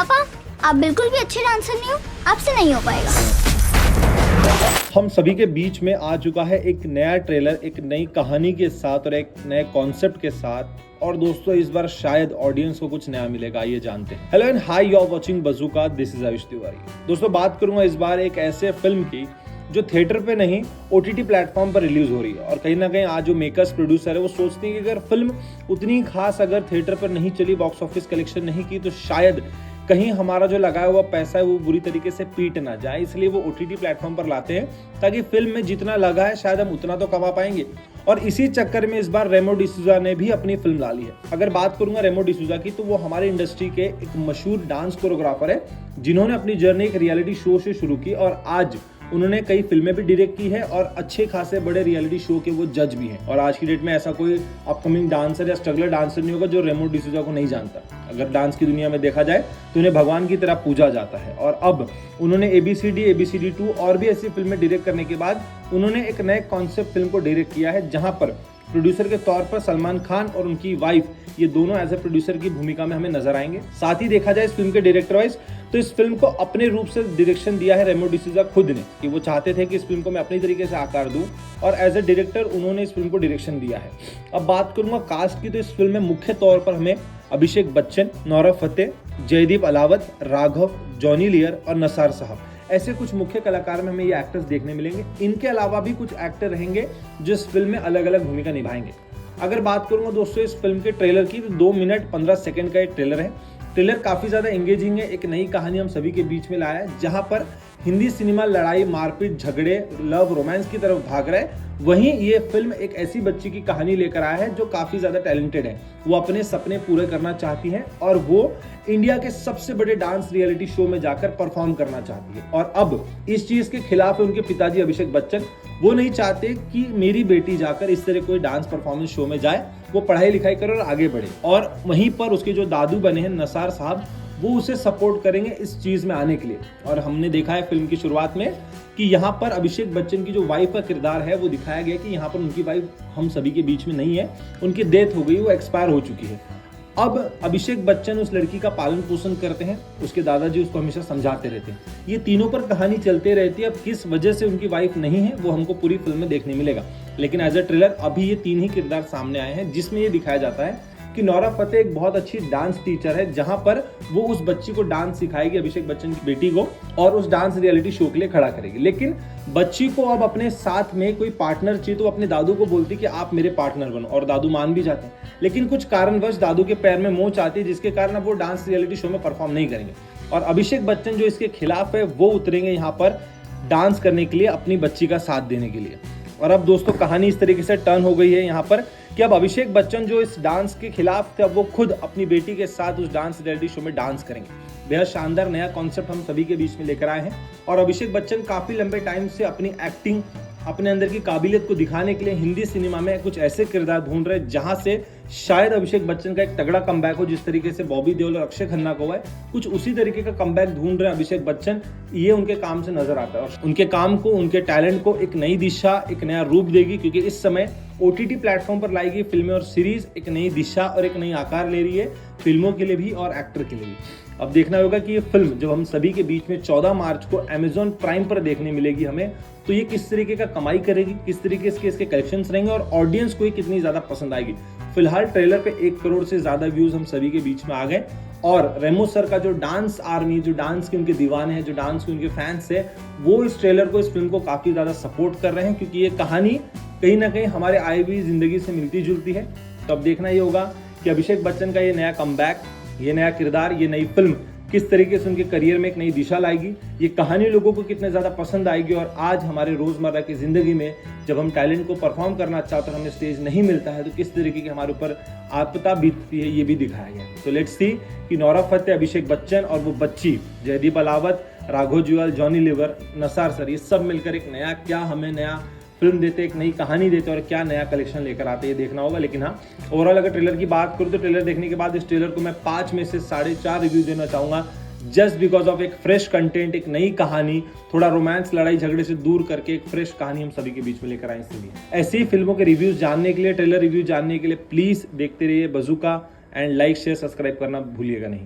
पापा, आप बिल्कुल भी अच्छे डांसर नहीं हो, आपसे नहीं हो पाएगा। हम सभी के बीच में आ चुका है एक नया ट्रेलर, एक नई कहानी के साथ और एक नए कॉन्सेप्ट के साथ। और दोस्तों इस बार शायद ऑडियंस को कुछ नया मिलेगा, ये जानते हैं। Hello and hi, you are watching bazooka, this is Ayush Tiwari. दोस्तों बात करूंगा इस बार एक ऐसे फिल्म की जो थिएटर पे नहीं OTT प्लेटफॉर्म पर रिलीज हो रही है। और कहीं ना कहीं आज जो मेकर्स प्रोड्यूसर है वो सोचते हैं कि अगर फिल्म उतनी खास अगर थिएटर पर नहीं चली, बॉक्स ऑफिस कलेक्शन नहीं की, तो शायद कहीं हमारा जो लगाया हुआ पैसा है वो बुरी तरीके से पीट ना जाए। इसलिए वो OTT प्लेटफॉर्म पर लाते हैं ताकि फिल्म में जितना लगा है शायद हम उतना तो कमा पाएंगे। और इसी चक्कर में इस बार रेमो डिसूजा ने भी अपनी फिल्म ला ली है। अगर बात करूंगा रेमो डिसूजा की, तो वो हमारी इंडस्ट्री के एक मशहूर डांस कोरियोग्राफर है जिन्होंने अपनी जर्नी एक रियलिटी शो से शुरू की और आज उन्होंने कई फिल्में भी डायरेक्ट की है और अच्छे खासे बड़े रियलिटी शो के वो जज भी हैं। और आज की डेट में ऐसा कोई अपकमिंग डांसर या स्ट्रगलर डांसर नहीं होगा जो रेमो डिसूजा को नहीं जानता। अगर डांस की दुनिया में देखा जाए तो उन्हें भगवान की तरह पूजा जाता है। और अब उन्होंने ABCD 2 और भी ऐसी फिल्में डायरेक्ट करने के बाद उन्होंने एक नए कॉन्सेप्ट फिल्म को डायरेक्ट किया है, जहां पर प्रोड्यूसर के तौर पर सलमान खान और उनकी वाइफ, ये दोनों एज ए प्रोड्यूसर की भूमिका में हमें नजर आएंगे। साथ ही देखा जाए इस फिल्म के डायरेक्टर वाइज, तो इस फिल्म को अपने रूप से डायरेक्शन दिया है रेमो डिसूजा खुद ने, कि वो चाहते थे कि इस फिल्म को मैं अपनी तरीके से आकार दूं और एज ए डायरेक्टर उन्होंने इस फिल्म को डायरेक्शन दिया है। अब बात करूंगा कास्ट की, तो इस फिल्म में मुख्य तौर पर हमें Abhishek Bachchan, Nora Fateh, Jaideep Ahlawat, Raghav, Johnny लियर और नसार साहब, ऐसे कुछ मुख्य कलाकार में हमें ये एक्टर्स देखने मिलेंगे। इनके अलावा भी कुछ एक्टर रहेंगे जो इस फिल्म में अलग अलग भूमिका निभाएंगे। अगर बात करूंगा दोस्तों इस फिल्म के ट्रेलर की, तो 2 मिनट 15 सेकंड का एक ट्रेलर है। ट्रेलर काफी ज्यादा एंगेजिंग है, एक नई कहानी हम सभी के बीच में लाया है, जहां पर हिंदी सिनेमा लड़ाई, मारपीट, झगड़े, लव, रोमांस की तरफ भाग रहा है। वहीं ये फिल्म एक ऐसी बच्ची की कहानी लेकर आया है जो काफी ज्यादा टैलेंटेड है। वो अपने सपने पूरे करना चाहती है और वो इंडिया के सबसे बड़े डांस रियलिटी शो में जाकर परफॉर्म करना चाहती है। और अब इस चीज के खिलाफ है उनके पिताजी अभिषेक बच्चन। वो नहीं चाहते कि मेरी बेटी जाकर इस तरह कोई डांस परफॉर्मेंस शो में जाए, वो पढ़ाई लिखाई करे और आगे बढ़े। और वहीं पर उसके जो दादू बने हैं नसार साहब, वो उसे सपोर्ट करेंगे इस चीज में आने के लिए। और हमने देखा है फिल्म की शुरुआत में कि यहाँ पर अभिषेक बच्चन की जो वाइफ का किरदार है वो दिखाया गया कि यहाँ पर उनकी वाइफ हम सभी के बीच में नहीं है, उनकी डेथ हो गई, वो एक्सपायर हो चुकी है। अब अभिषेक बच्चन उस लड़की का पालन पोषण करते हैं, उसके दादाजी उसको हमेशा समझाते रहते हैं। ये तीनों पर कहानी चलते रहती है। अब किस वजह से उनकी वाइफ नहीं है वो हमको पूरी फिल्म में देखने मिलेगा, लेकिन एज अ ट्रेलर अभी ये 3 ही किरदार सामने आए हैं, जिसमें ये दिखाया जाता है कि नोरा फतेह एक बहुत अच्छी डांस टीचर है, जहां पर वो उस बच्ची को डांस सिखाएगी, अभिषेक बच्चन की बेटी को, और उस डांस रियलिटी शो के लिए खड़ा करेगी। लेकिन बच्ची को अब अपने साथ में कोई पार्टनर चाहिए, तो अपने दादू को बोलती कि आप मेरे पार्टनर बनो, और दादू मान भी जाते हैं। लेकिन कुछ कारणवश दादू के पैर में मोच आती है, जिसके कारण अब वो डांस रियलिटी शो में परफॉर्म नहीं करेंगे। और अभिषेक बच्चन जो इसके खिलाफ है वो उतरेंगे यहाँ पर डांस करने के लिए, अपनी बच्ची का साथ देने के लिए। और अब दोस्तों कहानी इस तरीके से टर्न हो गई है यहाँ पर कि अब अभिषेक बच्चन जो इस डांस के खिलाफ थे, अब वो खुद अपनी बेटी के साथ उस डांस रियलिटी शो में डांस करेंगे। बेहद शानदार नया कॉन्सेप्ट हम सभी के बीच में लेकर आए हैं। और अभिषेक बच्चन काफी लंबे टाइम से अपनी एक्टिंग, अपने अंदर की काबिलियत को दिखाने के लिए हिंदी सिनेमा में कुछ ऐसे किरदार ढूंढ रहे हैं जहां से शायद अभिषेक बच्चन का एक तगड़ा कमबैक हो। जिस तरीके से बॉबी देओल और अक्षय खन्ना को हुआ है, कुछ उसी तरीके का कमबैक ढूंढ रहे हैं अभिषेक बच्चन। ये उनके काम से नजर आता है और उनके काम को, उनके टैलेंट को एक नई दिशा, एक नया रूप देगी, क्योंकि इस समय OTT प्लेटफॉर्म पर लाई गई फिल्में और सीरीज एक नई दिशा और एक नई आकार ले रही है, फिल्मों के लिए भी और एक्टर के लिए भी। अब देखना होगा कि ये फिल्म जब हम सभी के बीच में 14 मार्च को Amazon प्राइम पर देखने मिलेगी हमें, तो ये किस तरीके का कमाई करेगी, किस तरीके से इसके कलेक्शंस रहेंगे और ऑडियंस को ये कितनी ज्यादा पसंद आएगी। फिलहाल ट्रेलर पे 1 करोड़ से ज्यादा व्यूज हम सभी के बीच में आ गए। और रेमो सर का जो डांस आर्मी, जो डांस के उनके दीवाने हैं, जो डांस के उनके फैंस हैं, वो इस ट्रेलर को, इस फिल्म को काफी ज्यादा सपोर्ट कर रहे हैं, क्योंकि ये कहानी कहीं ना कहीं हमारे आई हुई जिंदगी से मिलती जुलती है। तो अब देखना ये होगा कि अभिषेक बच्चन का ये नया कमबैक, ये नया किरदार, ये नई फिल्म किस तरीके से उनके करियर में एक नई दिशा लाएगी, ये कहानी लोगों को कितने ज्यादा पसंद आएगी। और आज हमारे रोजमर्रा की जिंदगी में जब हम टैलेंट को परफॉर्म करना चाहते हैं, हमें स्टेज नहीं मिलता है, तो किस तरीके की हमारे ऊपर आपदा बीतती है, ये भी दिखाया गया है। तो लेट्स सी कि नोरा फतेह, अभिषेक बच्चन और वो बच्ची जयदीप अलावत, राघव जुएल, जॉनी लिवर, नसार सर, ये सब मिलकर एक नया क्या हमें नया फिल्म देते, एक नई कहानी देते और क्या नया कलेक्शन लेकर आते, ये देखना होगा। लेकिन हाँ, ओवरऑल अगर ट्रेलर की बात करूँ तो ट्रेलर देखने के बाद इस ट्रेलर को मैं 5 में से 4.5 रिव्यू देना चाहूंगा, जस्ट बिकॉज ऑफ एक फ्रेश कंटेंट, एक नई कहानी, थोड़ा रोमांस, लड़ाई झगड़े से दूर करके एक फ्रेश कहानी हम सभी के बीच में लेकर आए। इसलिए ऐसी ही फिल्मों के रिव्यूज जानने के लिए, ट्रेलर रिव्यू जानने के लिए प्लीज देखते रहिए bazooka and like share subscribe करना भूलिएगा नहीं।